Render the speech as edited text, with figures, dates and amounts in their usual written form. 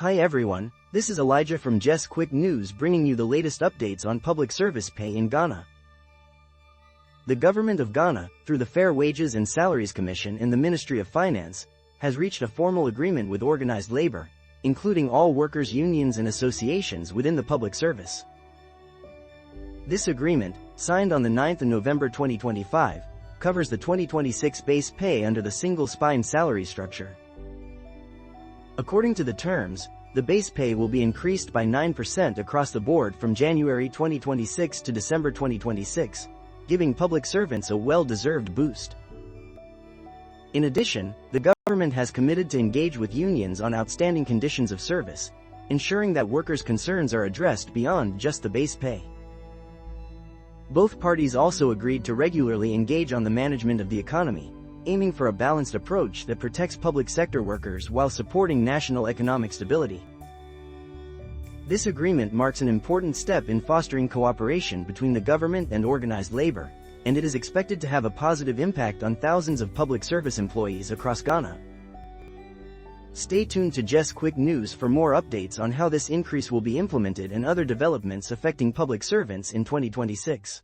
Hi everyone, this is Elijah from Jest QuickNews bringing you the latest updates on public service pay in Ghana. The government of Ghana, through the Fair Wages and Salaries Commission and the Ministry of Finance, has reached a formal agreement with organized labor, including all workers' unions and associations within the public service. This agreement, signed on the 9th of November 2025, covers the 2026 base pay under the single-spine salary structure. According to the terms, the base pay will be increased by 9% across the board from January 2026 to December 2026, giving public servants a well-deserved boost. In addition, the government has committed to engage with unions on outstanding conditions of service, ensuring that workers' concerns are addressed beyond just the base pay. Both parties also agreed to regularly engage on the management of the economy, aiming for a balanced approach that protects public sector workers while supporting national economic stability. This agreement marks an important step in fostering cooperation between the government and organized labor, and it is expected to have a positive impact on thousands of public service employees across Ghana. Stay tuned to Jest QuickNews for more updates on how this increase will be implemented and other developments affecting public servants in 2026.